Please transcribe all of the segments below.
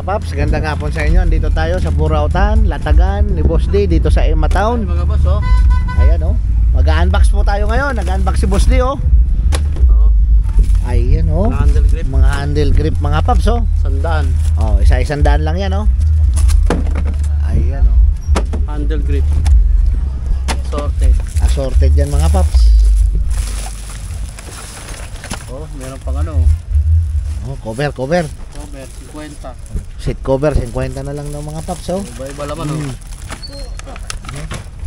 mga paps, gandang hapon sa inyo. Andito tayo sa Burautan, Latagan ni Boss D dito sa Emma Town. Mga boss, oh. Ayan oh. Mag-unbox po tayo ngayon. Nag-unbox si Boss D oh. Oh. Ayan oh. Mga handle grip. Mga handle grip mga paps oh. Sandaan. Oh, isa-isang daan lang yan oh. Ayan oh. Handle grip. Sorted. Assorted yan mga paps. Oh, meron pang ano. Oh, cover. Cover, 50. Seat cover 50 na lang ng mga paps oh. Iba-iba laman, oh.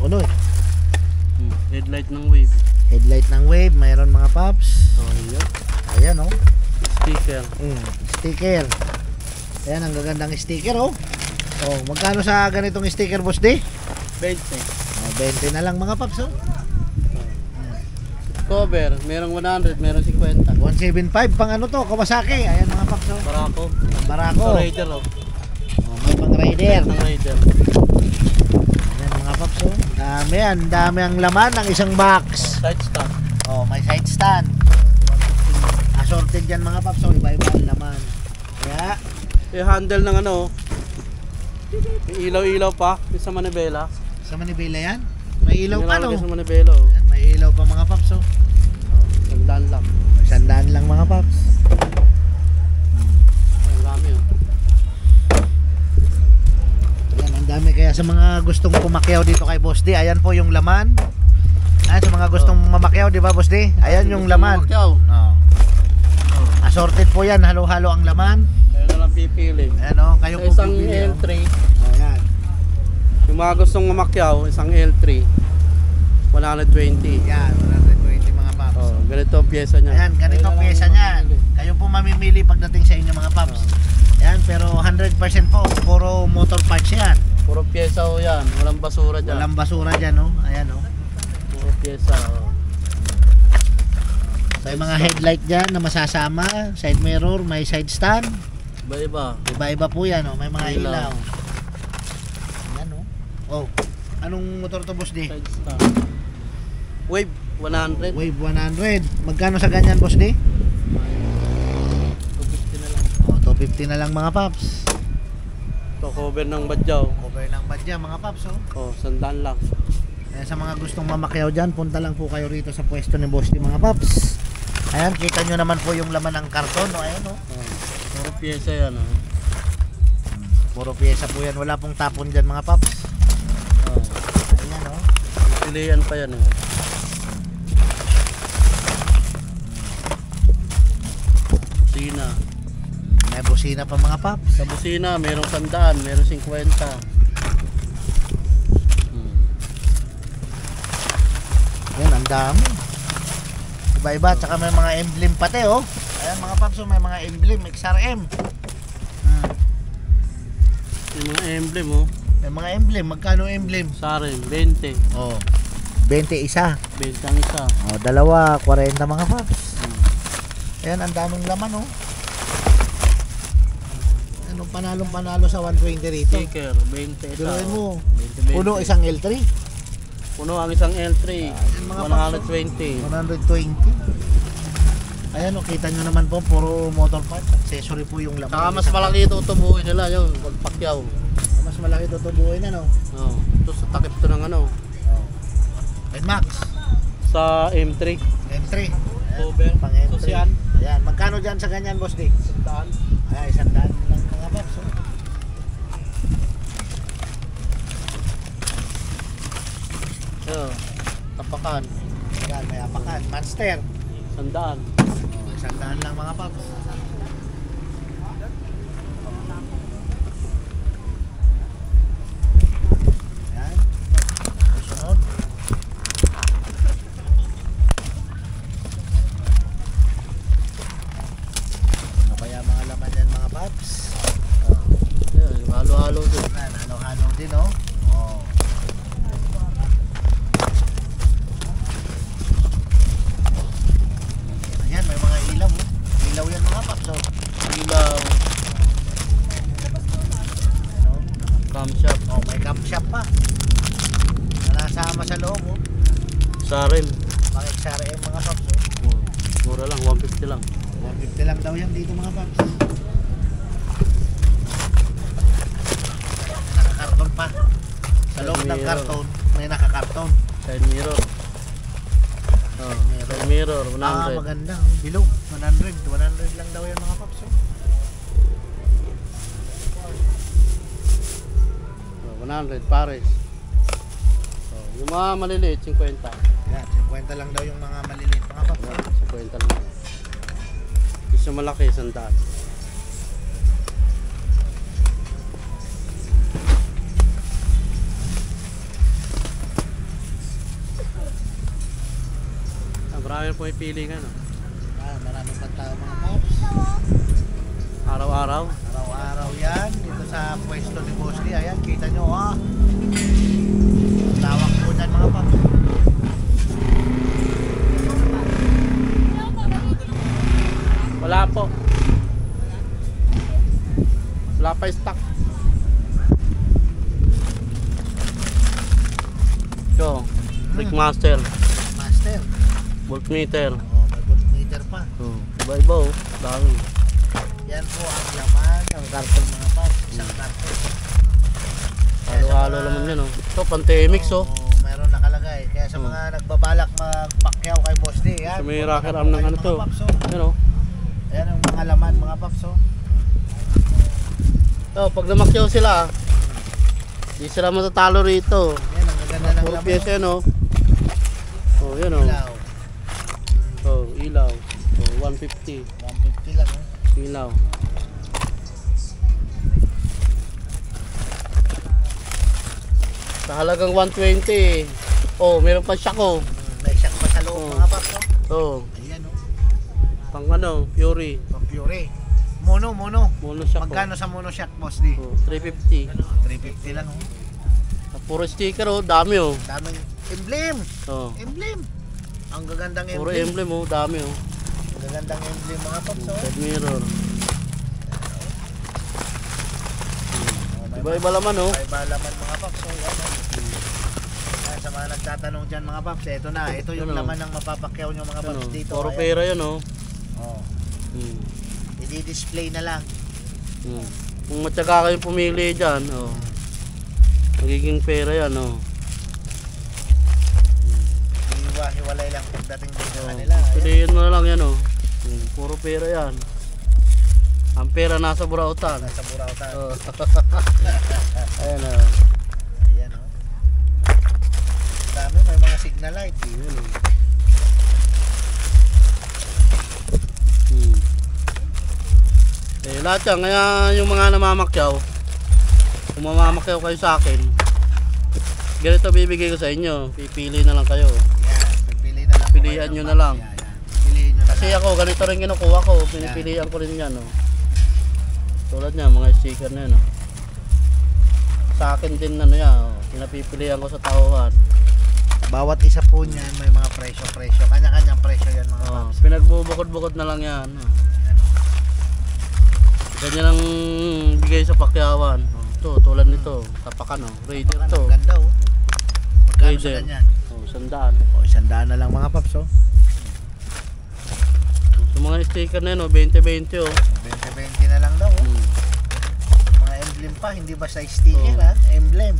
Ano eh? Headlight ng Wave. Headlight ng Wave, mayroon mga paps. Oh, yun. Ayan oh. Sticker. Sticker. Ayan, ang gagandang sticker oh. Oh, magkano sa ganitong sticker, Boss D? 20. Oh, 20 na lang mga paps oh. Cover, merong 100, merong 50. 175 pang ano to, Kawasaki. Ayan mga paps oh. Barako. Barako. Raider, oh. Oh, may pang Raider. Ng Raider. Ayan mga paps oh. Dami yan, dami ang laman ng isang box. Side stand. Oh, may side stand. Assorted yan mga paps oh, iba-iba ang laman. Kaya, Yung handle ng ano, may ilaw-ilaw pa, yung sa manibela. sa Manibela yan? May ilaw pa no? Nilalagay sa manibela, oh. Ayan, may ilaw pa mga paps oh. Sandaan lang. Sandaan lang mga paps. Ang dami, oh. Ayan, ang dami kaya sa mga gustong pumakyaw dito kay Boss D. Ayan po yung laman. Ayan, sa mga gustong mamakyaw, di ba Boss D? Ayan yung laman. Makyaw. Oh. Assorted po yan, halo-halo ang laman. Kaya na lang pipili. Ayan o, kayo Sa po isang pipili, oh. L3, Ayan. yung mga gustong mamakyaw, isang L3, 120. Yan, 120 mga paps. Oh, ganito ang pyesa niya. Ayan, ganito ang pyesa niyan. Kayo po mamimili pagdating sa inyo mga paps. Ayan, pero 100% po, puro motor parts yan. Puro pyesa, oh, yan. Walang basura dyan. Walang basura dyan o. Ayan o. Puro pyesa, oh. May mga headlight dyan na masasama. Side mirror, may side stand. Iba-iba. Iba-iba po yan o. May mga Ilaw. ilaw. Ayan o. Oh, anong motor to Boss D? Side stand. Wave 100. Wave 100. Magkano sa ganyan Boss D? 250 na lang. Oh, 250 na lang mga paps. Ito, cover ng badyaw. Cover ng badya mga paps oh. Oh, sandaan lang. Kaya sa mga gustong mamakyaw dyan, punta lang po kayo rito sa pwesto ni Boss D mga paps. Ayan, kita nyo naman po yung laman ng karton no? Ayan oh. Oh, puro pyesa yan, oh. Puro pyesa po yan. Wala pong tapon dyan mga paps. Oh. Ayan oh. Pilihan pa yan, oh. Busina. May busina pa mga paps. Sa busina, merong sandaan, merong 50. Ayan, ang dami. Iba-iba, tsaka may mga emblem pati oh. Ayan mga paps oh, may mga emblem, XRM. Yung mga emblem, oh. May mga emblem, magkano emblem? Sarin, 20. Oh, 20 isa. 20 ang isa. Oh, dalawa, 40 mga paps. Ayan, ang daming laman oh. Anong panalong-panalo sa 120 rito? Sticker, 20 isa. Biruin mo, 20. puno isang L3, Puno ang isang L3. mga 120. 120. Ayan oh, kita nyo naman po, puro motor parts, accessory po yung laman. Saka mas malaki ito tubuhin nila yung pagpakyaw. Mas malaki tutubuhin ano. Oh, ito sa takip to ng ano. Max, Sa M3. M3. Cover. Pang M3. Sosyan. Ayan, magkano dyan sa ganyan boss D? Sandaan. Ay, 100 lang mga paps oh. Oh, tapakan. Ayan, may apakan, monster. Sandaan. Oh, 100 lang mga paps. Ayan. Susunod. Ano kaya mga laman yan mga paps? Yan, halo-halo din. Ayan, halo-halo din oh. Oh. Ayan, may mga ilaw oh. Ilaw yan mga paps oh. Ilaw. Ano? Camshaft. Oh, may camshaft pa. Na nasama sa loob oh. Sarin. Mga XRM mga paps oh. Oh, mura lang, 150 lang. 150 lang daw yan dito mga paps. pa. Sa loob ng Mirror. karton, may nakakarton. Side mirror. Oh, side mirror, 100. Maganda. Bilog. 100. 100 lang daw yan mga paps. Oh, 100 pares. Oh, yung mga maliliit, 50. Yan, 50 lang daw yung mga maliliit mga paps. 50 lang. Isa malaki, 100. Marami po ipili nga, no? Maraming pantao mga paps. Araw-araw. Araw-araw yan. Dito sa pwesto ni Boss D. Ayan, kita nyo Tawag po dyan mga paps. Wala po. Wala pa stock. Ito, Brickmaster, Master. voltmeter. May voltmeter pa. Oh, iba-iba oh. Dami. Yan po ang laman ng karton mga paps. Isang karton. Halo-halo naman yan oh. Ito, Pantemix oh. Meron nakalagay. Kaya sa mga nagbabalak magpakyaw kay Boss D. Yan. Sa may rocker arm ng ano to. Yan oh. Ayan ang mga laman mga paps. Oh, pag namakyaw sila, di sila matatalo rito. Yan ang gaganda ng Puro laman. pyesa yan oh. Oh, yan oh. Ilaw. Oh, ilaw. Oh, 150. 150 lang. Ilaw. Sa halagang 120. Oh, meron pa siya ko. May shock pa sa loob mga paps. Oh, Ayan pang ano, Fury. Pang Fury. Mono. Mono siya ko. Magkano sa mono shock Boss D? Oh, 350. 350 lang. Puro sticker oh, dami oh. Daming emblem. Oh. Emblem. Ang gagandang Puro emblem. emblem oh, dami oh. Ang gagandang emblem mga paps. Side mirror. May Iba-iba laman oh. Iba laman mga paps. Yan. Ayan, sa mga nagtatanong dyan mga paps, ito na. Ito yung Ano? laman ng mapapakyaw nyo mga Ano, paps dito. puro Ayan. pera yan oh. Oh. Hmm. I-display na lang. Hmm. Kung matyaga kayo pumili dyan, oh. Magiging pera yan oh. Hiwalay lang pagdating din sa Oh. kanila. Ayan. Piliin mo na lang yan oh. Hmm. Puro pera yan. Ang pera nasa burautan. Nasa Burautan. Oh. Ayan oh. Ayan oh. Dami, may mga signal light. Ayan oh. Hmm. Eh, lahat yan, kaya yung mga namamakyaw, kung mamamakyaw kayo sa akin, ganito bibigay ko sa inyo, pipili na lang kayo. Yan, pipili na lang. Pilihan nyo na lang. Yan. Piliin nyo na Kasi lang. ako, ganito rin kinukuha ko, pinipilihan ko rin yan. Oh. Tulad niya, mga sticker na yan. Oh. Sa akin din ano yan, oh. Pinapipilihan ko sa tauhan. Bawat isa po niyan may mga presyo. Kanya-kanyang presyo yan mga Oh, paps. pinagbubukod-bukod na lang yan. Oh. Yan, oh. Ganyan ang bigay sa pakyawan. Oh, ito, tulad nito, tapakan oh. Raider Ang to. ganda oh. Magkano sa Raider. ganyan? Oh, 100. O, 100 na lang mga paps oh. Sa mga sticker na yun, oh, 20-20 oh. 20-20 na lang daw oh. Hmm. Mga emblem pa, hindi basta sticker Oh. ha. Emblem.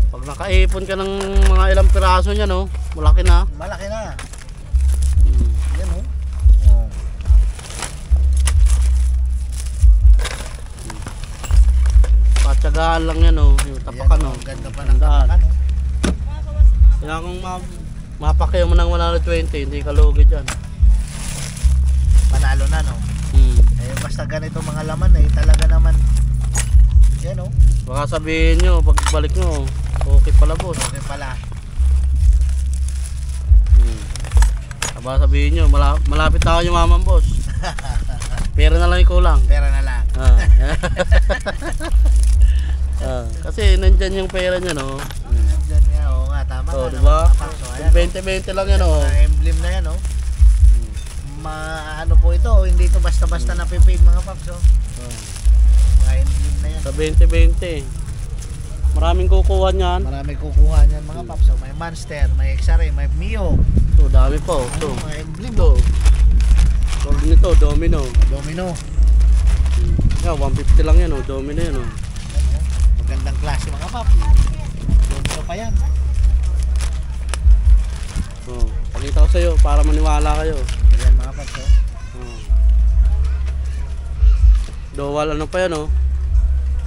Pag nakaipon ka ng mga ilang piraso niyan, oh, malaki na. Malaki na. Hmm. Yan oh. Oh. Patsagaan lang yan, oh. Yung tapakan, Yan, oh. ang ganda pa ng 100. tapakan oh. Kaya kung mapakyaw mo ng 120, hindi ka lugi dyan. Panalo na no. Hmm. Eh basta ganito mga laman eh talaga naman. Yan oh. Baka sabihin nyo, pagbalik nyo, okay pala boss. Okay pala. Hmm. Baka sabihin nyo, malapit na ako yung mamang boss. Pera na lang yung kulang. Pera na lang. Ah. Ah, kasi nandyan yung pera niya, no? Diyan nga, oo nga, tama Oh, nga. diba? Mga paps, oh, ayan, oh. 20-20 lang yan, oh. Mga emblem na yan oh. Ano po ito, oh, hindi ito basta-basta napipid mga paps oh. Oh. Mga emblem na yan. Sa 20-20. Maraming kukuha niyan. Marami kukuha niyan mga paps oh. May Monster, may X-Ray, may Mio. Ito, dami po. Ito. Ano, mga emblem Ito. Gold nito, domino. Domino. Yeah, 150 lang yan, oh. Domino yan, oh. Yan, oh. Magandang klase mga pap. Domino pa yan. Oh, pakita ko sa'yo para maniwala kayo. Ayan mga pap. Oh. Dual ano pa yan oh.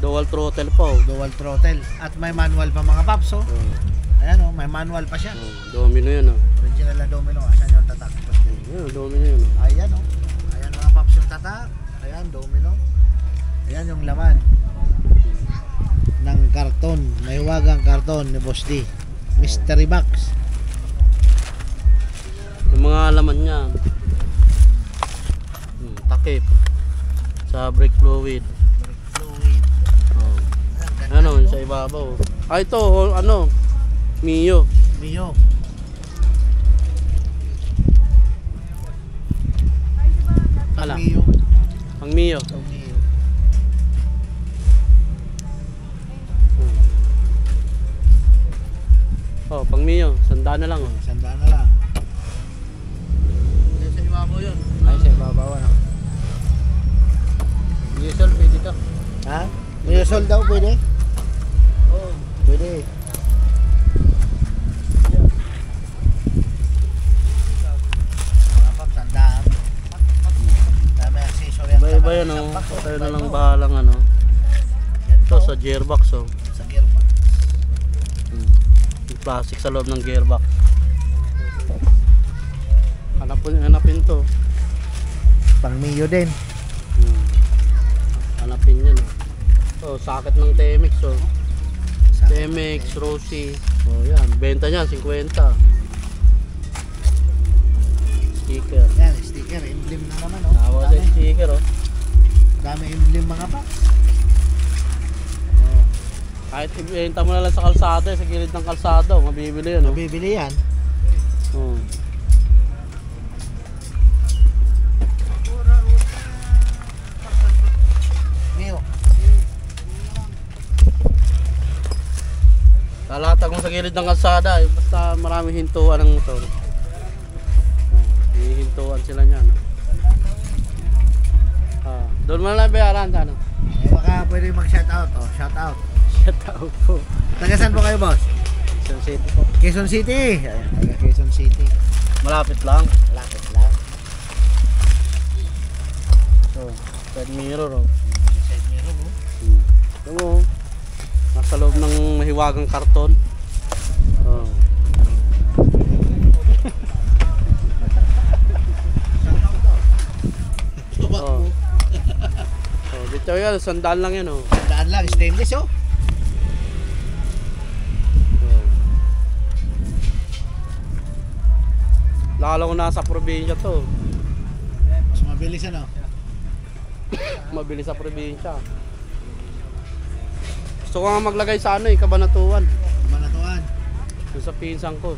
Dual throttle pa oh. Dual throttle. At may manual pa mga paps. Oh. Oh. Ayan oh, may manual pa siya. Oh, domino yan oh. Original na domino. Asan yung tatak? Ayan, domino yan oh. Ayan oh. Ayan mga paps yung tatak. Ayan, domino. Ayan yung laman ng karton. May huwagang karton ni Boss D. Mystery box. Yung mga laman niya. Takip. Sa brake fluid. Brake fluid. Oh. Ayan, Ano, yung sa ibabaw. Ah, ito, ano, Mio. Mio. Ala. Mio. Ang Mio. Ito, Mio. Oh, pang Mio, sandaan na lang oh. Sandaan na lang. Sa ibabaw yun. Ay, sa ibabaw na. Diesel, pwede to. Ha? Mio sold daw, pwede? Oo. Pwede. Mga paps, sandaan. Dami accessory ang Iba-iba laman yan ng oh. box, oh. Tayo na lang Iba-iba, oh. bahalang ano. Yan Ito po, sa gearbox oh. sa gearbox. Yung plastic sa loob ng gearbox. Hanapin to. Pang Mio din. Hanapin yan oh. Oh, socket ng TMX oh. Sa TMX, Rossi. Oh, yan. Benta niya 50. Sticker. Yan, sticker, emblem na naman oh. Tawa sa Dami, sticker oh. dami emblem mga paps. Oh, Kahit ibenta mo na lang sa kalsada, sa gilid ng kalsada, oh, mabibili yan oh. mabibili yan. Oh. Mio. Lalatag mo sa gilid ng kalsada, eh, basta maraming hintuan ng motor. Oh, hihintuan sila niyan. Ah, doon mo na lang bayaran sana. Eh, baka pwede mag-shoutout oh, shoutout. Shout out po. Taga saan po kayo, boss? Quezon City po. Quezon City. Ayan, taga Quezon City. Malapit lang. Lapit lang. So, side mirror oh. Side mirror oh. Ito mo, nasa loob ng mahiwagang karton. Oh. Oh. Oh, dito yan, sandaan lang yan oh. Daan lang, stainless oh. Oh. Lalo ko nasa probinsya to. Mas mabilis ano. Mabilis sa probinsya. Gusto ko nga maglagay sa ano eh, Kabanatuan. Manatuan. Doon sa pinsan ko.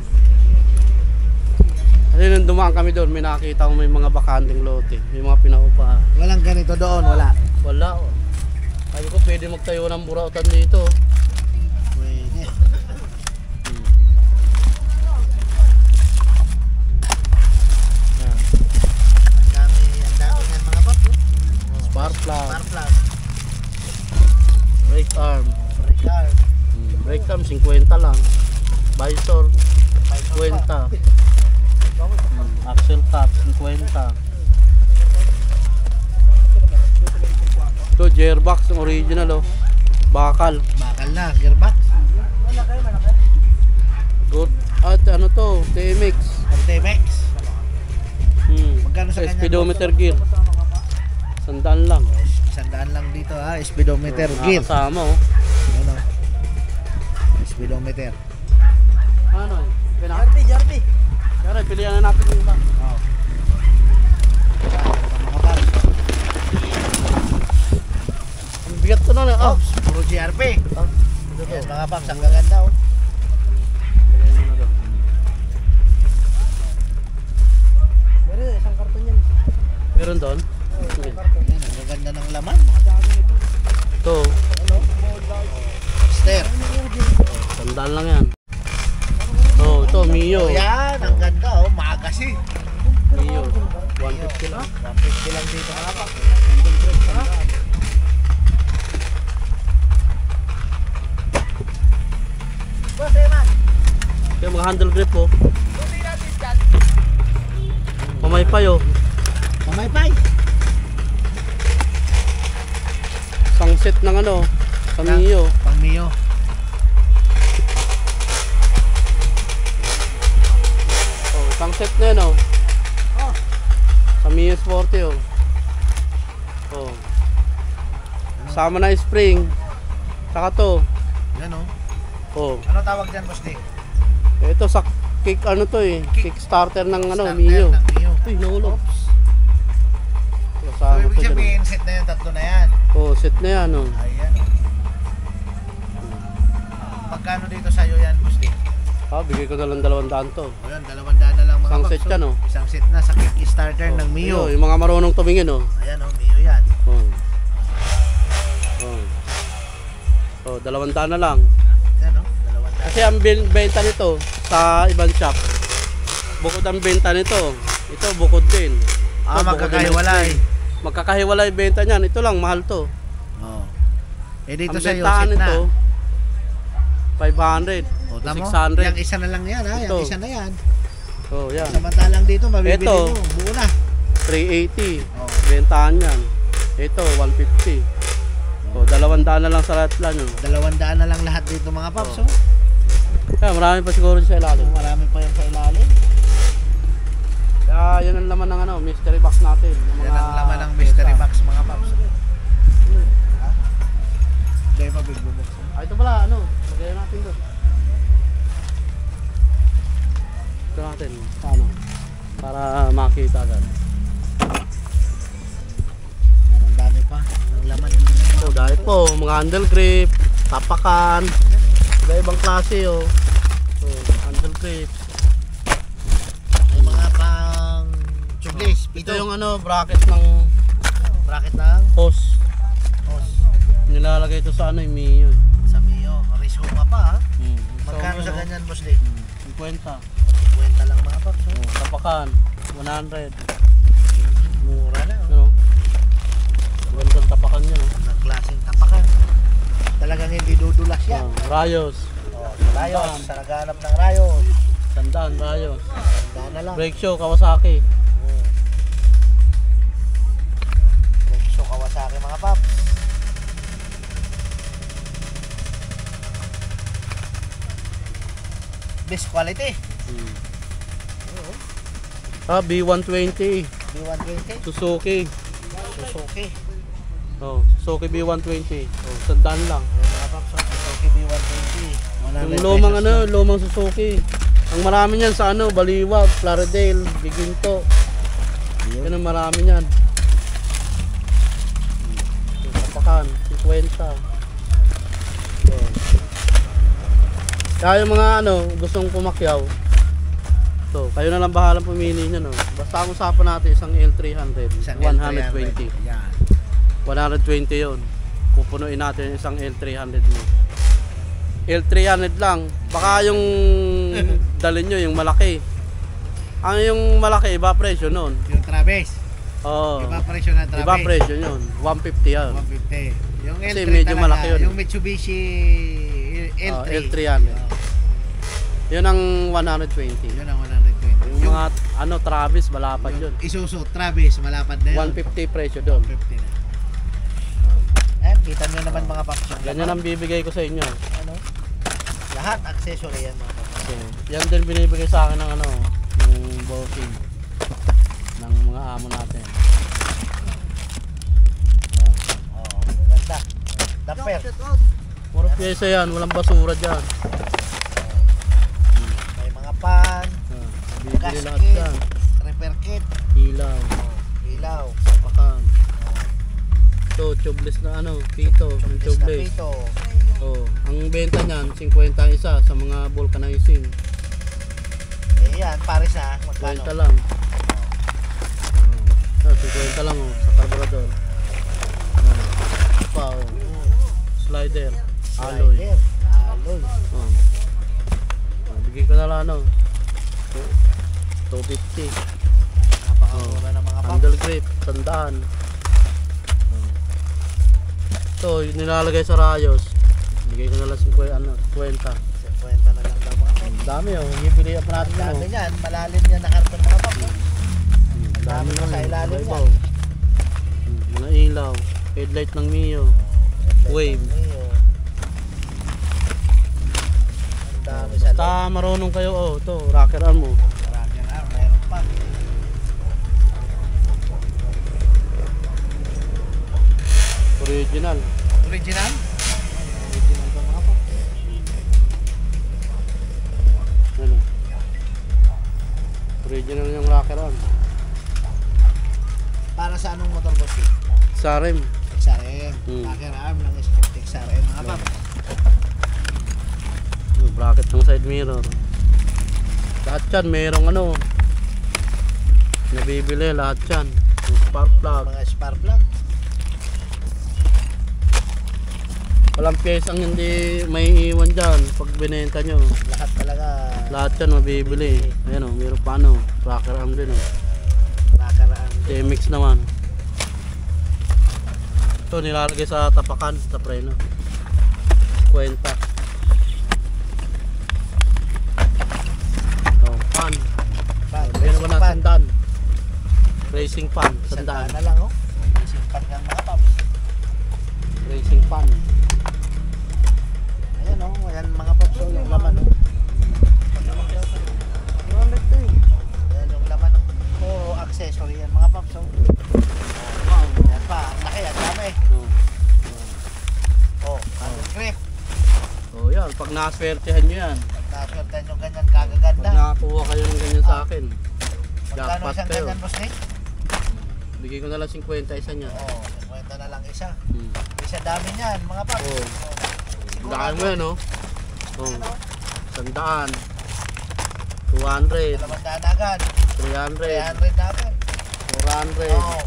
Kasi nung dumaan kami doon, may nakita ko may mga bakanting lote. May mga pinaupahan. Walang ganito doon, wala. Wala oh. Sabi ko pwede magtayo ng burautan dito. Pwede. Yan. Ang dami ng mga bot. Spark plug, Spark plug, brake arm. brake arm, Brake arm 50 lang. Visor 50. Axle cap 50. Ito gearbox yung original oh. Bakal. bakal na, gearbox. Good. At ano to, TMX. RTMX. Magkano sa kanya? Speedometer gear. Sandaan lang. Sandaan lang dito ha, speedometer gear. Kasama oh. Ano? Speedometer. Ano eh? Jarby. Kaya pilihan na natin yung iba. Oh. Mga paps. Ang bigat to nun eh. Oh. Ops, puro GRP. Ito Yes, mga paps, ang gaganda oh. Lagay mo na doon. Pero isang karton yan. Meron doon? Sige. Yan, ang gaganda ng laman. Ito. Stair. Sandaan lang yan. Oh, ito Mio. Yan, ang ganda oh, magasi. Mio. 150 lang. 150 lang dito mga paps. Yung mga handle grip po. Pamaypay oh. Pamaypay. Isang set ng ano, Tamiyo. Pang Mio. Oh, isang set na yun oh. Oh. Tamiyo Sporty oh. Oh. Sama na spring. Saka to. Yan oh. Oh. Ano tawag dyan, boss D? Ito sa kick ano to eh. Kickstarter ng ano, Starter Mio. ng Mio. Uy, nahulog. So, Kasama ibig to dyan. sabihin, set na yan, tatlo na yan. Oh, set na yan oh. Ayan. Magkano dito sa'yo yan, boss D? Ah, bigay ko na lang 200 to. O yan, 200 na lang mga Isang paps, set yan, oh. Isang set na sa Kickstarter ng Mio. Ayun, yung mga marunong tumingin oh. Ayan oh, Mio yan. Oh. Oh. Oh, 200 na lang. Yan oh, 200. Kasi ang benta nito sa ibang shop. Bukod ang benta nito. Ito bukod din. Ah, Ito, bukod din ang magkakahiwalay. spring. Magkakahiwalay benta niyan. Ito lang mahal to. Oh. Eh dito Ang sa'yo, bentahan set na. nito 500. O, tamo? 600. Yung isa na lang yan ha, Ito. yung isa na yan. Oh, yan. Samantalang dito, mabibili Ito. mo, buo na. 380. Oh. Bentahan yan. Ito 150. Oh, 200 na lang sa lahat lang yun. 200 na lang lahat dito mga paps. Oh. Oh. Kaya marami pa siguro sa ilalim. Marami pa yan sa ilalim. Kaya yan ang laman ng ano, mystery box natin. Yung Yan mga ang laman ng mystery pyesa. box mga paps. Ha? Dahil pa big box. Ah, ito pala, ano, lagyan natin doon. Ito natin, paano? Para makita agad. Yan, ang dami pa ng laman. So, dahil po, mga handle grip, tapakan, iba-ibang klase oh. So, handle grip. May mga pang tubeless. Ito yung ano, bracket ng bracket ng hose. hose. Nilalagay ito sa ano, yung Mio. Sa Mio. Rizoma pa ha. Magkano sa ano, ganyan boss D? 50. 50 lang mga paps. Oh. Tapakan, 100. Mura na. Oh. Ano? Gandang tapakan niya, no? Ng klaseng tapakan. Talagang hindi dudulas yan. Rayos. Oh, sa rayos. Sa naghanap ng rayos. Tandaan, rayos. Tandaan na lang. Brake show, Kawasaki. Oh. Rexo Kawasaki mga paps. Best quality. Oo. Ah, B120. B120. Suzuki. Suzuki. Oh, Suzuki B120. Oh, tandaan lang. Ayan mga paps. Oh. Suzuki B120. 100 Yung lumang pesos ano, lang. lumang Suzuki. Ang marami niyan sa ano, Baliwag, Plaridel, Giginto. Yan ang marami niyan. Yung tapakan, 50. Oh. Kaya yung mga ano, gustong pumakyaw. So, kayo na lang bahalang pumili niyo, no. Basta ang usapan natin isang L300, Isang 120. L300. Yan. 120 'yon. Pupunuin natin isang L300 mo. L300 lang. Baka yung dalhin nyo yung malaki. Ang yung malaki, iba presyo nun. Yung Travis. Oo. Iba presyo ng Travis. Iba presyo yun. 150 yan. 150. Yung Kasi L3 medyo talaga, malaki yun. Yung Mitsubishi L3. L300. Yun ang 120. Yun ang 120. Yung mga ano, Travis, malapad yun. Isuzu Travis, malapad na yun. 150 presyo doon. 150 na. Kita nyo naman mga paps. Ganyan ang bibigay ko sa inyo. Ano? Lahat accessory yan mga paps. Kasi yan din binibigay sa akin ng ano, yung bossing ng mga amo natin. Oh, maganda. Damper. Puro pyesa yan, walang basura dyan. May mga pan, Bibili lahat gasket, yan. repair kit, Ilaw, ilaw, pakan. Ito, tubeless na ano, pito, ng na tubeless. pito. Oh, ang benta niyan 50 ang isa sa mga vulcanizing. Eh yan, pares na. 20 Magkano? lang. Oh, 50 lang oh, sa carburetor. Oh. Pa oh. Slider, alloy. Slider, alloy. Oh. Oh, bigay ko na lang ano. 250. Napakamura ng mga paps. Handle grip, tandaan. Ito, yung nilalagay sa rayos. Bigay ko na lang 50, ano, 20. 50 na lang daw mga paps. Dami oh, ipilihan pa natin Dami ano. yan, malalim yan na karton mga paps. Dami pa na sa ilalim iba, yan. oh. Mga ilaw, headlight ng Mio, wave. Ang dami sa loob. Basta marunong kayo oh, to rocker arm mo. Rocker arm, mayroon pa. Original. Original? Original pa mga paps. Ano? Original yung rocker arm. Para sa anong motor boss eh? Sa rim. XRM. Hmm. Rocker arm ng XRM mga paps. Yung bracket ng side mirror. Lahat yan, mayroong ano. Nabibili lahat yan. Yung spark plug. Mga spark plug. Walang pyesang hindi may iwan dyan pag binenta nyo. Lahat talaga. Lahat yan mabibili. Ayan o, mayroon pa ano. Rocker arm din o. Rocker arm. TMX naman. Ito nilalagay sa tapakan, sa preno. Kwenta. Oh, pan. Bigyan naman ng sandaan. Racing pan, Sandaan sandaan. na lang oh. Simpan nga mga paps. Racing pan. Ayan oh, ayan mga paps oh, yung laman oh. Ayan yung laman oh. Puro accessory yan mga paps oh. Wow. Ayan pa, ang laki, ang dami. Oh. Oh, handle grip. Oh, yan. Pag naswertehan nyo yan. Naswertan yung ganyan Pag kagaganda. nakakuha kayo ng ganyan sa akin. Magkano Jackpot isang kayo. ganyan boss eh? Bigay ko na lang 50 isa niya. Oh, 50 na lang isa. Hmm. Isa dami niyan mga paps. Oh. Sigurado. Daan mo yan, oh. Oh. Ayan, oh. Sandaan. 200. 200 na agad. 300. 300 na agad. 400. Oh,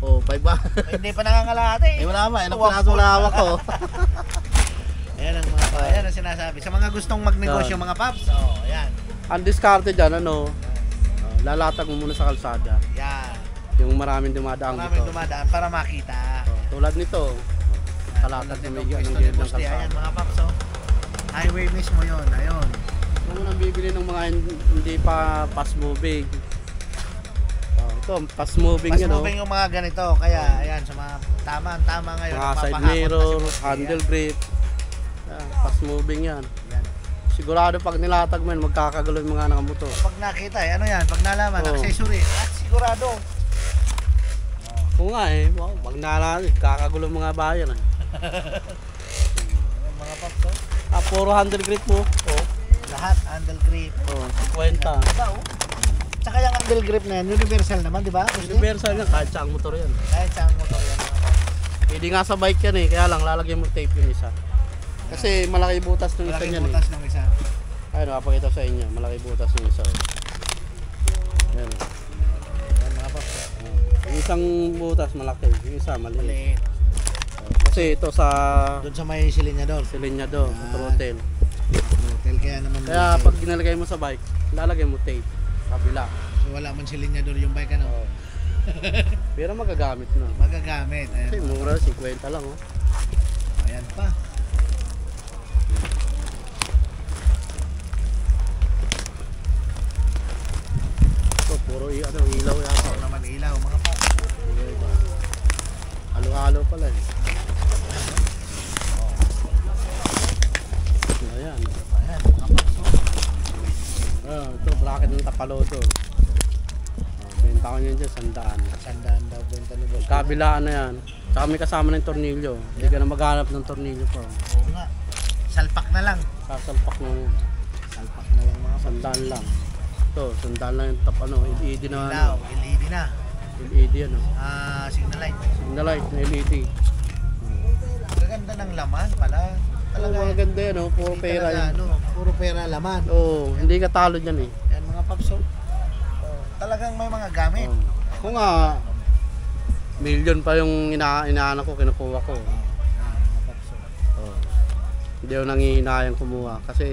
Oh, 500. hindi pa nangangalahati. Eh, wala ma. Ilang piraso wala hawak ko. Ayan ang mga paps. Ayan ang sinasabi. Sa mga gustong magnegosyo Yan. mga paps. Oh, ayan. Ang discarded dyan, ano, lalatag mo muna sa kalsada. Yan. Yung maraming dumadaang Maraming motor. dumadaan para makita. Oh, tulad nito. Kalatag na may Pwesto ng ni gilid ng Boss D. Ayan kalsada. mga paps oh. Highway mismo yun. Ayun. Huwag mo nang bibili ng mga hindi pa fast moving. Oh, ito, fast moving Mas yan, oh. moving yung mga ganito. Kaya ayan sa mga tama ngayon. Mga side mapahakot na mirror, si Boss D. handle Ayan. grip. Yan, fast moving yan. Yan. Sigurado pag nilatag mo yan, magkakagulo yung mga nakamotor. Pag nakita ano yan, pag nalaman, Oh. accessory, at sigurado. Oo nga eh, wow, pag nalatag, kakagulo yung mga bayan. Eh. Yung mga paps oh. Ah, puro handle grip mo. Oh, Lahat handle grip. oh 50. Diba oh? Tsaka yung handle grip na yan, universal naman, di ba? Universal yan, kahit saang motor yan. Kahit sa motor yan mga paps. Hindi nga sa bike yan eh, kaya lang lalagyan mo tape yung isa. Kasi malaki butas ng isa Malaki niyan eh. butas ng isa. Ayun, napakita sa inyo, malaki butas ng isa. Ayan. Yan mga paps oh. Yung isang butas malaki, yung isa maliit. Maliit. Kasi ito sa Doon sa may silinyador. silinyado, Ah. throttle. Hotel kaya naman. Kaya pag ginalagay mo sa bike, lalagay mo tape. Kabila. So, wala man silinyador yung bike ano. Oh. Pero magagamit na. Magagamit. Kasi Ayan. mura, 50 lang oh. Ayan pa. Ito, puro ano, ilaw yata. Ito naman ilaw mga paps. Halo-halo pala eh. Ayan. Ayan mga paps oh. Ah, ito, bracket ng tapalodo. Benta ko niyan dyan, 100. Sandaan daw benta ni Boss. Kabilaan na yan. Tsaka may kasama ng tornilyo. Hindi ka na maghanap ng tornilyo pa. Oo nga. Salpak na lang. Sasalpak mo yan. Salpak na lang mga paps. 100 lang. Ito, 100 lang yung tap ano, LED na Ilaw, ano. LED na. LED ano. Signal light. Signal light na LED. Gaganda ng laman pala. Oo, Talaga mga ganda yan oh. Puro hindi pera talaga, yan. ano, puro pera laman. Oo, hindi ka talo dyan eh. Yan mga paps oh. Oh, talagang may mga gamit. Oo. Kung nga, million pa yung inaanak ko, kinukuha ko. Yan mga paps oh. Oo. Hindi ako nangihinayang kumuha kasi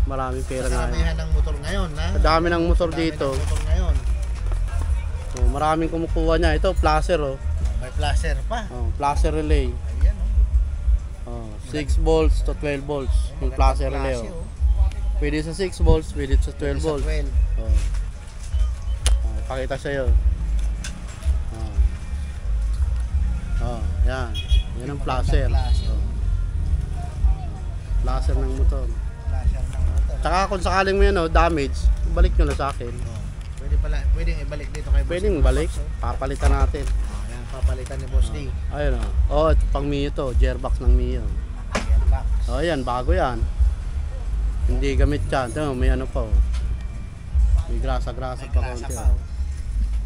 maraming pera nga. Kasamihan ng motor ngayon ha. Sa dami ng motor Dami dito. ng motor ngayon. Oh, maraming kumukuha niya. Ito, placer oh. May placer pa. Oh, placer relay. Ayan oh. Oh, 6 volts to 12 volts yung placer relay Klase, oh. oh. Pwede sa 6 volts, pwede sa 12 Sa volts. 12. Oh. Pakita sa'yo. Yan. Yan ang placer. Placer. Placer ng motor. Placer ng motor. Tsaka kung sakaling may damage, balik nyo na sa akin. Pwedeng ibalik dito kay Boss D. Pwedeng balik, papalitan natin. Yan, papalitan ni Boss D. Ayun ito pang Mio to, gearbox ng Mio. Gearbox. Yan, bago yan. Hindi gamit yan. Ito, may ano pa May grasa-grasa May pa grasa konti. pa.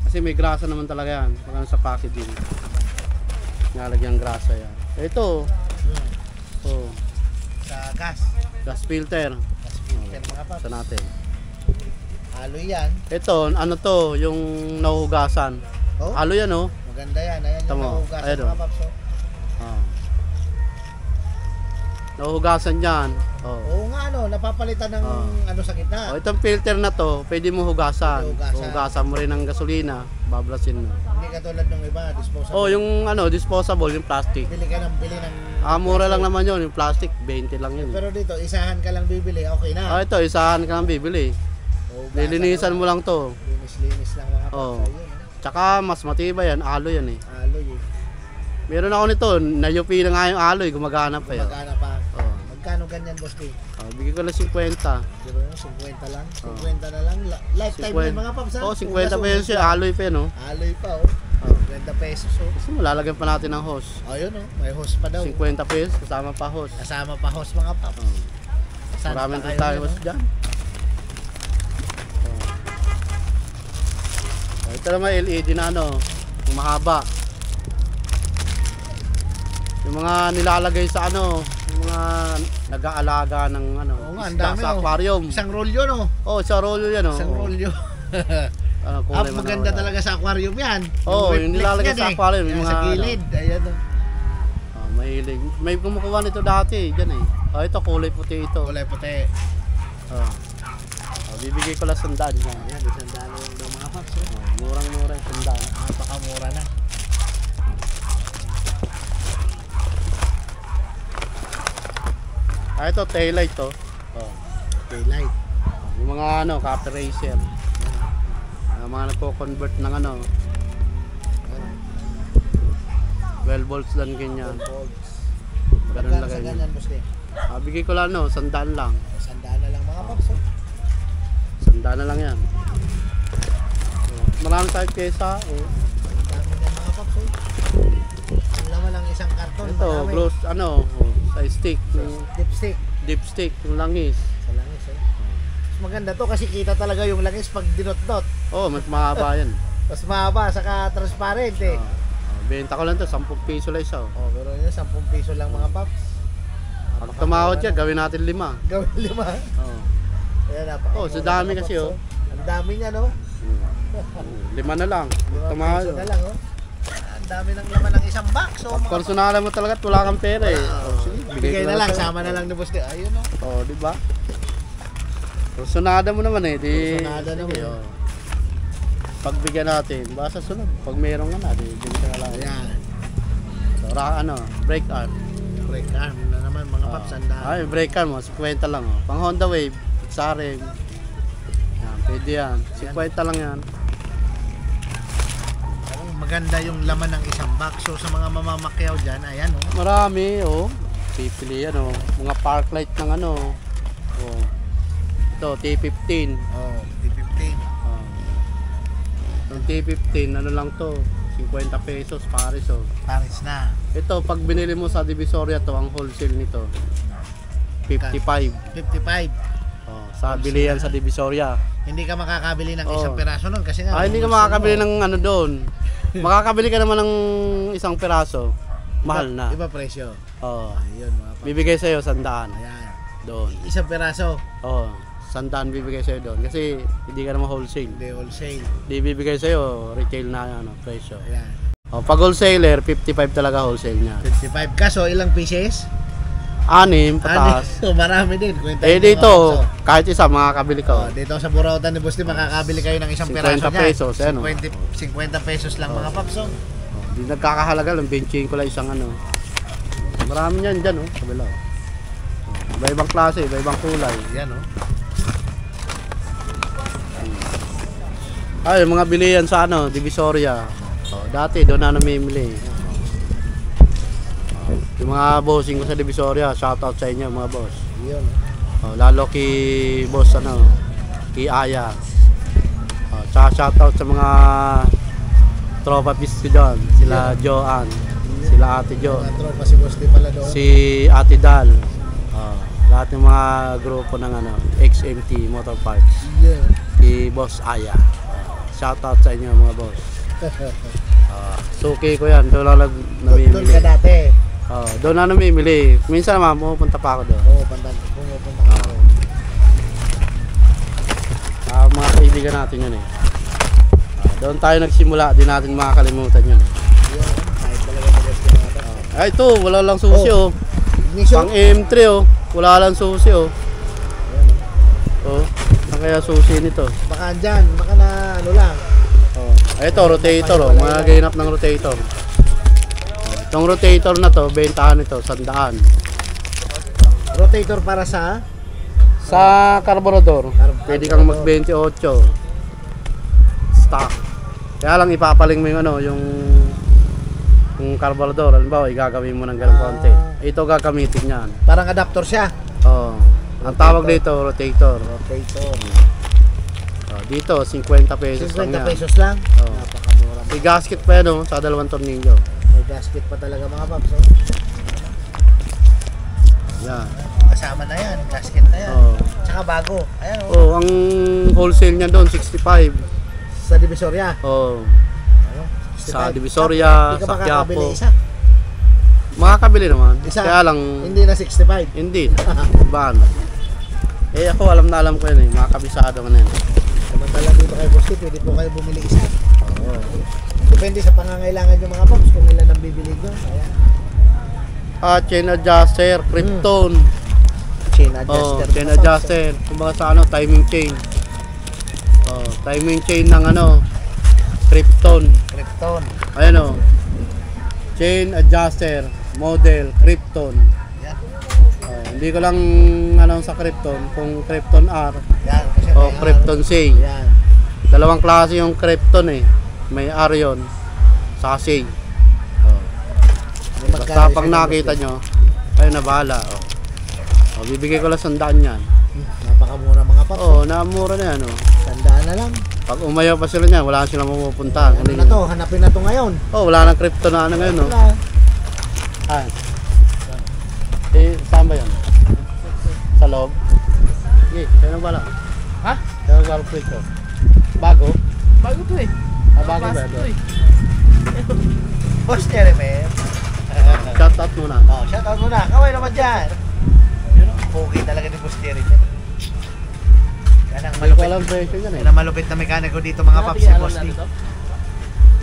Kasi may grasa naman talaga yan. Pag sa packaging. Nalagyan grasa yan. Ito, Sa gas. gas filter. Gas filter mga paps. Sa natin. Halo yan. Ito, ano to, yung nahuhugasan. Oh, Halo yan maganda yan. Ayan yung Tama. nahugasan Ayan, mga paps. Nahuhugasan yan. Oo nga napapalitan ng sa gitna. Itong filter na to, pwede mo hugasan. Hugasan. Hugasan mo rin ng gasolina, bablasin mo. Hindi katulad ng iba, disposable. Yung disposable, yung plastic. Bili ng Mura lang naman yun, yung plastic, 20 lang yun. Pero dito, isahan ka lang bibili, okay na. Ito, isahan ka lang bibili. Hugasan, Lilinisan mo lang to. Linis lang mga paps. Oo. Ayun. Tsaka mas matibay yan, aloy yan Aloy eh. Meron ako nito, na-UP na nga yung aloy, gumagana pa yan. Magkano pa? Magkano ganyan, Boss D? Bigyan ko lang 50. Pero 50 lang. 50 na lang. Lifetime yun mga paps. 50 pa yun siya, aloy pa yun Aloy pa 50 pesos Kasi malalagyan pa natin ng hose. Ayun may hose pa daw. 50 pesos, kasama pa hose. Kasama pa hose mga paps. Maraming tayo hose dyan. Ito naman LED na yung mahaba. Yung mga nilalagay sa yung mga nag-aalaga ng Oo nga, ang isda dami sa aquarium. Isang rolyo Isang rolyo yan Isang rolyo. kulay Maganda talaga sa aquarium yan. Yung nilalagay sa aquarium. Yan Yung sa mga, gilid. Ayan mahilig. May kumukuha nito dati. Dyan ito kulay puti ito. kulay puti. Bibigay ko lang 100 yan. Ayan, 100 lang daw mga paps. Murang-mura 100. Napakamura na. Ito taillight to. Daylight. Yung mga copper racer. Mga nagko-convert ng 12 volts lang ganyan. Volts. Ganun Magkano lang sa ganyan. ganyan, Boss D? Bigay ko lang 100 lang. 100 na lang mga paps. 100 na lang yan. Marami tayong pyesa. Ang dami na mga paps. Ang laman ng isang karton. Ito, marami. gloss sa stick. Dipstick. Dipstick, yung langis. Sa langis Mas maganda to kasi kita talaga yung langis pag dinot-dot. Mas mahaba yan. Mas mahaba, saka transparent Benta ko lang to, 10 piso lang isa. Pero yun, 10 piso lang mga paps. Pag tumawad yan, gawin natin 5. Gawin 5. Ayan, sa dami kasi Ang dami niya 5 na lang. 5 Tumawad. piso na lang Ang dami ng laman ng isang box Personalan mo talaga at wala kang pera sige, bigay bigay ko na lang, sa'yo. sama na lang ni Boss D. Ayun di ba? Personada mo naman Personada naman. Sige, pagbigyan natin, basta sunod. Pag meron ka na, bigyan ka na lang. Ayan. So, brake arm. Brake arm na naman mga paps. Ay, brake arm 50 lang. Pang Honda Wave, XRM. Yan, pwede yan. 50 lang yan. Maganda yung laman ng isang box. So sa mga mamamakyaw dyan, ayan Marami, pipili yan, mga park light ng ito, T15. T15. Yung T15, lang to, 50 pesos pares, Paris na. Ito, pag binili mo sa Divisoria to, ang wholesale nito, 55. 55. Sa bilihan sa Divisoria. Hindi ka makakabili ng isang piraso nun kasi nga. Hindi ka makakabili ng doon. Makakabili ka naman ng isang piraso. Mahal na. Iba presyo. Ayun mga paps. Bibigay sa'yo 100. Ayan. Doon. Isang piraso. 100 bibigay sa'yo doon. Kasi hindi ka naman wholesale. Hindi wholesale. Hindi bibigay sa'yo retail na presyo. Ayan. Pag wholesaler, 55 talaga wholesale niya. 55 ka. So ilang pieces? 6 pataas. So marami din. Dito, kahit isa makakabili ka. Dito sa Burautan ni Boss D, makakabili kayo ng isang piraso 50 niyan. pesos, 50 pesos lang mga paps. Hindi nagkakahalaga lang, benching ko lang isang Marami niyan dyan, kabila. Iba-ibang klase, iba-ibang kulay. Yan Ay, yung mga bilihan sa ano, Divisoria. Oh, dati doon na namimili. Yung mga bossing ko sa Divisoria, shoutout sa inyo mga boss. Yun. Oh, lalo kay boss ano, kay Aya. Oh, tsaka shoutout sa mga tropa fish ko dyan. Sila Joanne, sila Ate Jo, Mga tropa si Boss D pala doon. si Ate Dal. Oh, lahat ng mga grupo ng ano, XMT Motor Parts. Yeah. Si Boss Aya. Shoutout sa inyo mga boss. Suki ko yan, doon lang Doon namimili. ka dati. Doon na namimili. Minsan naman, pupunta pa ako doon. Oo, pumupunta ka doon. Mga kaibigan natin yun eh. Doon tayo nagsimula, di natin makakalimutan yun. Yun, kahit talaga mag-guest yung mga to. Ay ito, wala lang susi oh. Ignition. Pang M3 oh. Wala lang susi oh. Ayan, Oh, ano kaya susi nito? baka andyan, baka na ano lang. Oh. Ay ito, rotator oh. Mga gainap ng rotator. Itong rotator na to, bentahan nito, 100. Rotator para sa Sa carburetor, pwede kang mag 28 stock. Kaya lang ipapaling mo yung ano, yung carburetor. Halimbawa, igagawin mo ng ganung konti. Ito gagamitin niyan. parang adapter siya. Oh. Ang tawag dito, rotator. Rotator. Oh, dito, 50 pesos lang 50 yan. pesos lang. Oh. Napakamura. May gasket pa yan oh, sa 2 tornilyo. May gasket pa talaga mga paps. Oh. Yan. Kasama na yan, gasket na yan. Oh. Tsaka bago. Ayan oh. Oh, ang wholesale niya doon 65. Sa Divisoria. Oh. Ayun, Sa 65. Divisoria, Hindi ka sa makakabili Quiapo. isa. Makakabili naman. Isa. Kaya lang Hindi na 65. hindi. Baan? Eh ako alam na alam ko yun eh. Mga kabisado ko na yun. Samantala dito kay Boss D, pwede po kayo bumili isa. Oo. Depende sa pangangailangan yung mga paps kung ilan ang bibili nyo. Ayan. Chain adjuster, Krypton. Chain Oh, adjuster. chain mga paps. adjuster. Kumbaga sa ano, timing chain. Oh, timing chain ng ano, Krypton. Krypton. Ayan oh. Chain adjuster, model, Krypton. Yan. Oh, hindi ko lang ano sa Krypton, kung Krypton R Yan. Kasi o may Krypton C. Yan. Dalawang klase yung Krypton eh. May R yun, sa C. Oh. May magkano Basta pag isa nakita ng nyo, kayo na bahala. Oh. Oh, bibigay ko lang 100 yan. Napakamura mga paps. Oo, namura na yan. Oh. Tandaan na lang. Pag umayaw pa sila niyan, wala silang mapupuntahan. Ano na to? Hanapin na to ngayon. Oh, wala nang Krypton na ano ngayon. Oh. Wala. Ah. Eh, saan ba yan? Sa loob? Sige, kaya na bala. Ha? Kaya na bala Krypton. Bago? Bago to eh. Bago ba? Pasok to eh. Boss Jeremy. Shout out muna. Oh, shout out muna. Kaway naman dyan. Pogi talaga ni Boss Jeremy. Yan ang Hindi ko malupit. alam presyo yan eh. Yan ang malupit na mekaniko dito mga paps si Boss D.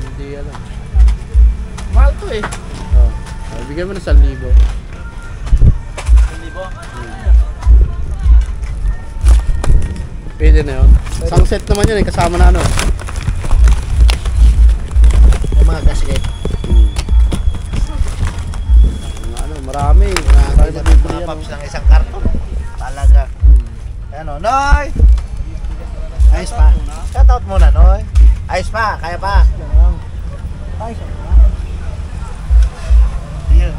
Hindi alam. Mahal to eh. Oh. Oh, bigyan mo na 1,000. 1,000. Pwede na yun. Isang set naman yun eh, kasama na ano. Yung mga gasket. Ano, marami. Marami na bibili mga yan, paps oh. ng isang karton. Talaga. Ayan o, Noy! Ayos pa. Shout out muna, Noy. Ayos pa, kaya pa. Ayos pa. Yun.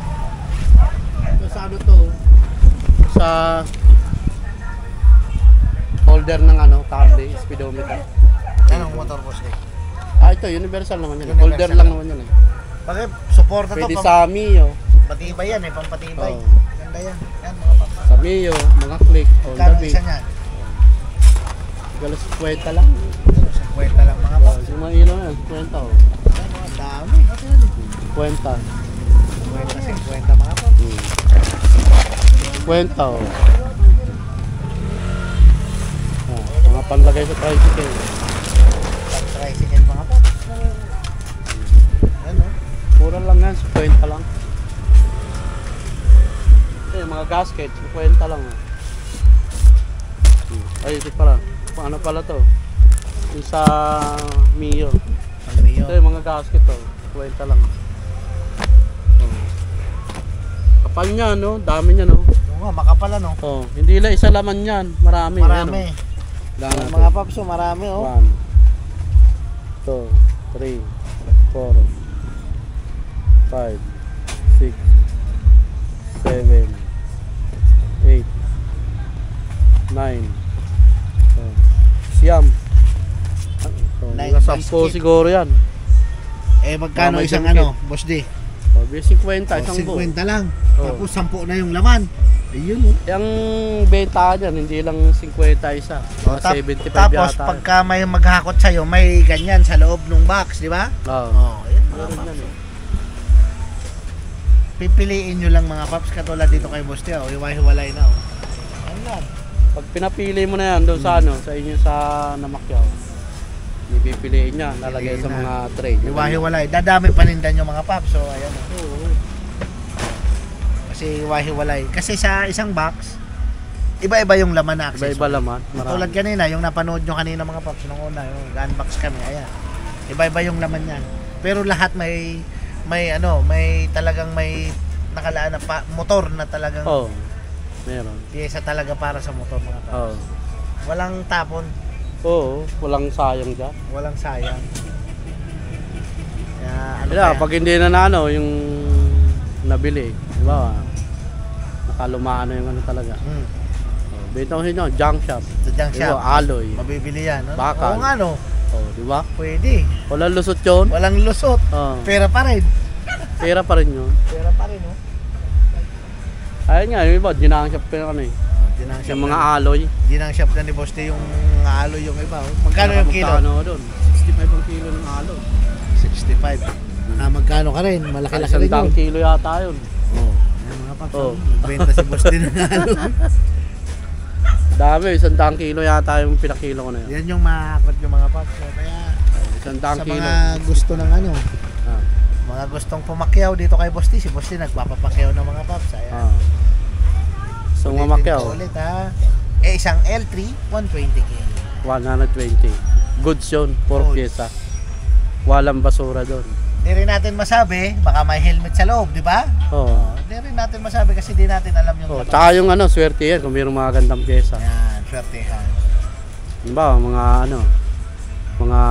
Ito sa ano to? Sa holder ng ano, cable, speedometer. Yan ang motor Boss D. Ito, universal naman yun. Universal Holder lang naman yun eh. Bakit? Support na to. Pwede sa Mio. Patibay yan eh, pampatibay. Oo. Ganda yan. Yan mga paps. Sa Mio, mga click, on the Kano beat. isa niyan? Galas kwenta lang. 50 lang mga Oh, paps. yung mga ilaw yan, kwenta oh. Yan mga dami. Kwenta. 50 mga paps. Kwenta oh. Mga panlagay sa tricycle. Tricycle mga paps. Yan o. Mura lang yan, 50 lang. Ito yung mga gasket, 50 lang oh. Ay, ito pala. Ano pala to? Yung sa Mio. Ang Mio. Ito yung mga gasket to. 50 lang. Oh. Kapal niya no? Dami niya no? Oo nga, makapal ano. Oh, hindi lang isa laman yan. Marami. Marami. Ayan, oh. Mga paps, oh, marami oh. 1, 2, 3, 4, 5, 6, 7, 8, 9, siyam. Nine Mga 10 basket. siguro yan. Magkano May isang basket. Boss D? 50 isang buo. 50 lang. Oh. Tapos 10 na yung laman. Ayun oh. Yung benta dyan, hindi lang 50 isa. Mga 75 Tapos yata. pagka may maghakot sa'yo, may ganyan sa loob ng box, di ba? Oo. Oh, ayun mga Meron paps. yan eh. Pipiliin nyo lang mga paps, katulad dito kay Boss D, oh, hiwa-hiwalay na oh. Ayun lang. Pag pinapili mo na yan doon sa ano, sa inyo sa Namakyaw, ipipiliin niya, lalagay sa Piliin mga tray. Hiwa-hiwalay. Dadami panindan yung mga paps, so ayan oh. Kasi hiwa-hiwalay. Kasi sa isang box, iba-iba yung laman na accessory. Iba-iba laman. Tulad kanina, yung napanood nyo kanina mga paps nung una, yung unbox kami, ayan. Iba-iba yung laman niyan. Pero lahat may talagang may nakalaan na motor na talagang Oo. Meron. piyesa talaga para sa motor mga paps. Oo. Walang tapon, Oo, walang sayang dyan. walang sayang. Kaya, ano Kaya kaya? pag hindi na yung nabili, di ba? Nakalumaan na yung ano talaga. Benta ko sa inyo, junk shop. Sa junk Di ba, shop, alloy. mabibili yan. No? Bakal. Oo nga no, Oh, di ba? pwede. Walang lusot yun. Walang lusot, Oh, pera pa rin. pera pa rin yun. Pera pa rin, no? Ayun nga, yung iba, ginang shop pa ano eh. Ginang shop Yung mga na, alloy. ginang shop na ni Boss D yung aloy yung iba. Oh. Magkano yung kilo? Magkano doon? 65 ang kilo ng alloy. 65. Magkano ka rin? Malaki-laki rin Isang yun. kilo yata yun. Oh. Ayan mga paps, Oh. nagbenta si Boss D ng aloy. Dami, 100 kilo yata yung pinakilo ko na yun. Yan yung makakot yung mga paps. So, kaya 100 sa kilo. mga gusto ng ano, Ah. mga gustong pumakyaw dito kay Boss D, si Boss D nagpapapakyaw ng mga paps. Ayan. Ah. So Ulitin mamakyaw, ko ulit ha. Isang L3, 120k. 120. Goods yun, 4 Goods. pyesa. Walang basura doon. Di rin natin masabi, baka may helmet sa loob, di ba? Oh. Di rin natin masabi kasi di natin alam yung Oh, laman. tsaka yung ano, swerte yan kung mayroong mga gandang pyesa. Ayan, swertehan. Diba, mga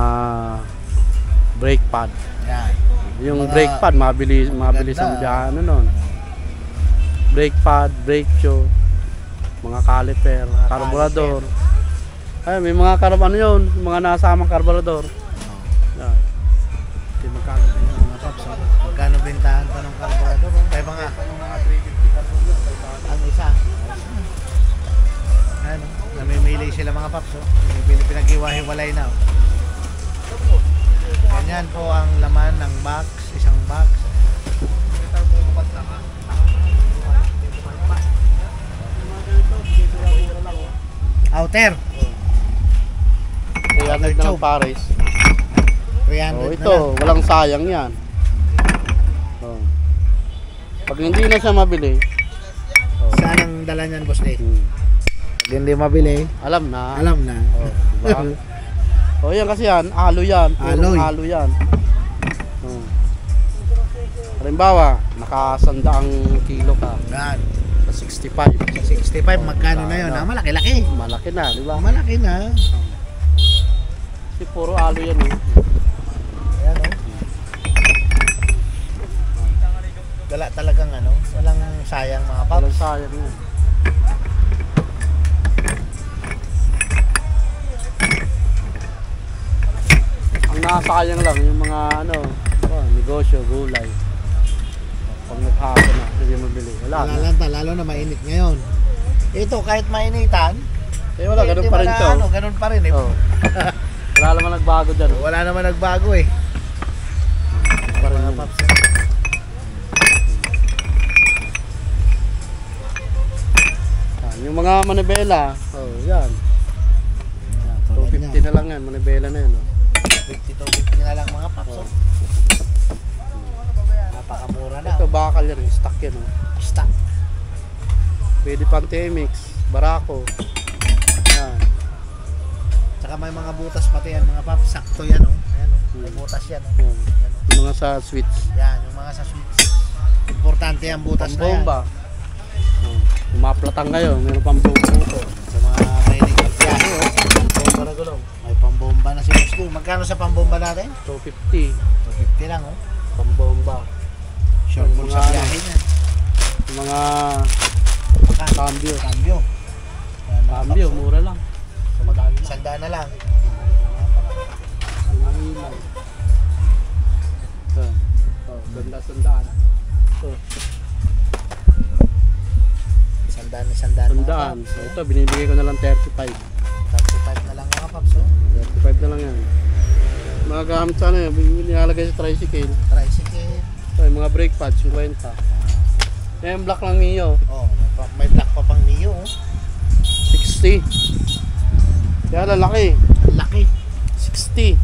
brake pad. Ayan. Yung Mga- brake pad, mabilis Maganda. ang biyano nun. Brake pad, brake shoe, mga caliper, Mga carburetor. Ay, may mga yun, mga nasamang carburetor. Yan. Di magkano ba yung mga paps? Oh? Magkano bentahan pa ng carburetor? Oh? Kaya mga ang isa. Ano? Namimili sila mga paps. Oh? Pinag-iwa-hiwalay na. Oh. Ganyan po ang laman ng box, isang box. Outer. 300 na ng pares. 300 Oh, na ito, lang. walang sayang yan. Oh. Pag hindi na siya mabili, Saan ang dala niyan, Boss D? hmm, Pag hindi mabili, alam na. alam na. Oh, diba? Oh, yan kasi yan, aloy yan. Purong Aloy. aloy yan. Oh. Halimbawa, nakasandaang kilo ka Yan. sa 65. 65, magkano na yun? Ano? Malaki-laki. Malaki na, di ba? Malaki na. Kasi puro aloy yan eh. Ayan o. Dala talagang ano, walang sayang mga Walang paps. sayang yan. Ang nakasayang lang yung mga negosyo, gulay. Pag naghapon na, hindi mabili. Wala na. Lalanta, lalo na mainit ngayon. Ito, kahit mainitan, Eh wala, ganun hindi pa rin man na siya. ano, ganun pa rin eh. Oh. Wala naman nagbago dyan. Oh. Wala naman nagbago eh. Pa rin Mga yun. paps. Yung mga manibela, oh, yan. Ayan, tulad 250 niyan. na lang yan, manibela na yan. Oh. 50 na lang mga paps. Oh. Oh. Napakamura na. Ito bakal yan, stock yan. Oh. Stock. Pwede pang TMX, Barako. Yan. Tsaka may mga butas pati yan mga paps. Sakto yan o. Ayan o. May butas yan o. Yan. Ayan o. Yung mga sa switch. Yan, yung mga sa switch. Importante ang butas na yan. Bomba. Oh. Umaplatang kayo, meron pang bomba. Sa mga mahilig magbiyahe o. para gulong. May pambomba na si Boss D. Magkano sa pambomba natin? 250. 250 lang, oh. Pambomba. Sure full sa Mga ano. biyahe niyan. Mga Magkano? cambio. Cambio. Yan, mga Cambio, paps, oh. mura lang. Sandaan na lang. Ganda sandaan. Sandaan. Sandaan. Ito, binibigay ko na lang 35. 35 na lang mga paps, oh. 35 na lang yan. Mga gamit sa ano yun, nilalagay sa tricycle. Tricycle. Ito, yung mga brake pads, 50. Yan, black lang niyo. Oh, may black pa pang Mio, oh. 60. Kaya lalaki. Ang laki. 60.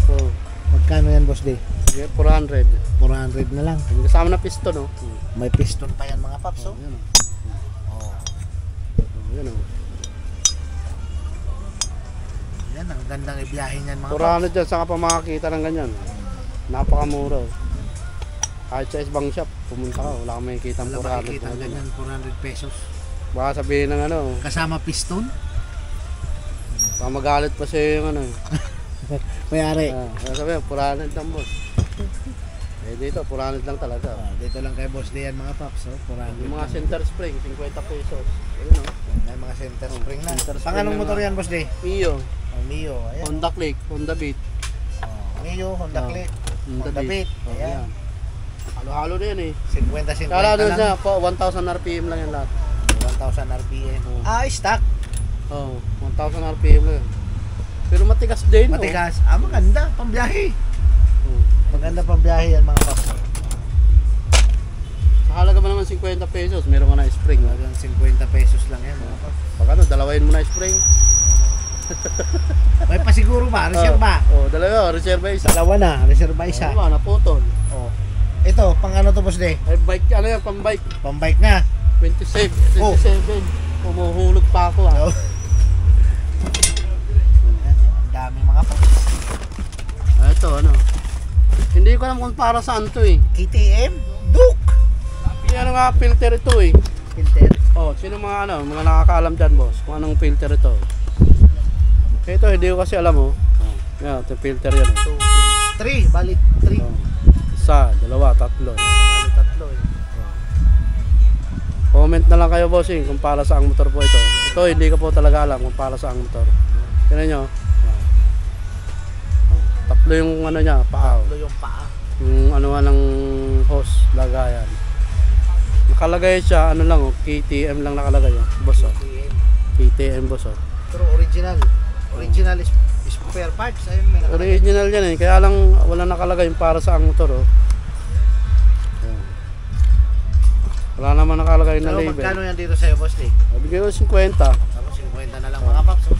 So, Magkano yan, Boss D? 400. 400 na lang. Kasama na piston, no? May piston pa yan mga paps, oh. Yan, Oh. yan, oh. Yan, ang gandang ibiyahe niyan mga paps. 400 dyan, saan ka pa makakita ng ganyan? Napakamura. Oh. Kahit sa isbang shop, pumunta ka, wala kang makikita ng Wala 400. makikita ang ganyan, 400 pesos. Baka sabihin ng ano, Kasama piston? baka magalit pa sa'yo yung ano. Mayari. Kaya sabihin, 400 lang boss. Eh dito, 400 lang talaga. Dito lang kay Boss D yan mga paps, oh. 400. Yung mga lang. center spring, 50 pesos. Ayun o. Yan, mga center spring na. Center spring Pang anong na motor mga- yan, Boss D? Mio, Ang Mio, ayan. Honda Click, Honda Beat. Oh, Mio, Honda Oh. Click, Honda Honda Beat. Oh, Ayan. yan. Halo-halo na yan eh. 50-50 Kala doon lang. siya, po, 1,000 RPM lang yan lahat. 1,000 RPM. Oh. Stock. Oo, 1,000 RPM lang yan. Pero matigas din. oh. Matigas. Maganda. Pambiyahe. Oh. Maganda pambiyahe yan mga paps. Sa halaga ba naman 50 pesos, meron ka na spring. Oh. Hanggang 50 pesos lang yan mga paps. Pag ano, dalawain mo na spring. May pasiguro ba? Reserva? Oh, dalawa, reserva isa. Dalawa na. Reserva isa. Diba, naputol. Oh. Ito, pang ano to, Boss D? Ay, bike, ano yan, pang bike. Pang-bike na. 27. Oh. 27. Umuhulog pa ako ah. Oh. Ayan, oh. Ang dami mga paps. Ito, ano. Hindi ko alam kung para saan to eh. KTM? Duke! Hindi ano nga filter ito eh. Filter. Oh, sino mga ano, mga nakakaalam dyan boss, kung anong filter ito. Ito, hindi ko kasi alam oh. Yan, ito filter yan oh. 3. Balik 3. Oh. Isa, dalawa, tatlo. Balik 3 eh. Comment na lang kayo bossing kung para sa ang motor po ito. Ito, hindi ko po talaga alam kung para sa ang motor. Tignan nyo. Tatlo yung ano niya, paa. Tatlo yung paa. Yung ano nga ng hose, lagayan. Nakalagay siya, ano lang oh, KTM lang nakalagay oh. Boss oh. KTM. KTM boss oh. Pero original. Original is spare parts. Ayun, may nakalagay. Original yan eh, kaya lang wala nakalagay yung para sa ang motor oh. Ayan. Wala naman nakalagay na Pero label. magkano yan dito sa'yo, Boss D? Bigay ko 50. Tapos 50 na lang mga paps. Oh.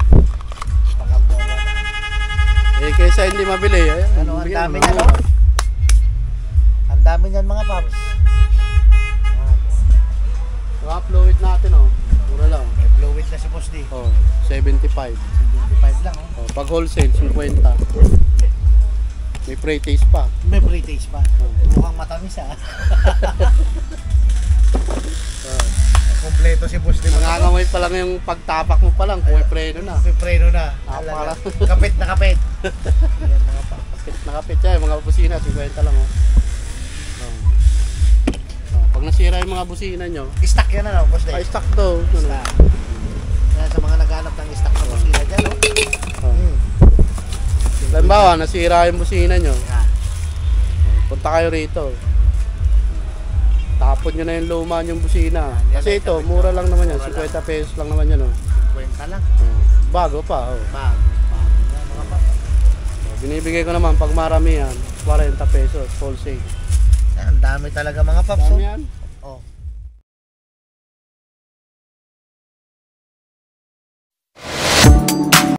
Pakabawa na. Eh kaysa hindi mabili, ayan. Ano, ang bigyan dami mo niyan, mura. oh. Ang dami niyan mga paps. Mga fluid natin oh. Mura lang. May fluid na si Boss D. Oh, 75. 75 lang, oh. Oh, pag wholesale 50. May pre-taste pa. May pre-taste pa. Mukhang matamis, ah. Kompleto si Boss D. Nangangamoy pa lang yung pagtapak mo pa lang, may preno na. May preno na. Para. Kapit na kapit. Yan mga paps. Kapit na kapit siya, yung mga busina 50 lang oh. Oh. Oh, pag nasira yung mga busina nyo, Stock yan, ano, Boss D? ay stock daw. Ano? Stock. Yan sa mga naghanap ng stock na busina dyan, oh. Oh. Halimbawa, nasira yung busina nyo, Yan. punta kayo rito. Tapon nyo na yung luma yung busina. Yan, Kasi ito, mura lang naman yan, 50 pesos lang naman yan oh. 50 lang. Oh. Bago pa oh. Bago. Yan mga paps. Oh, binibigay ko naman pag marami yan, 40 pesos, wholesale. Yan, ang dami talaga mga paps, Dami oh. yan. Oh.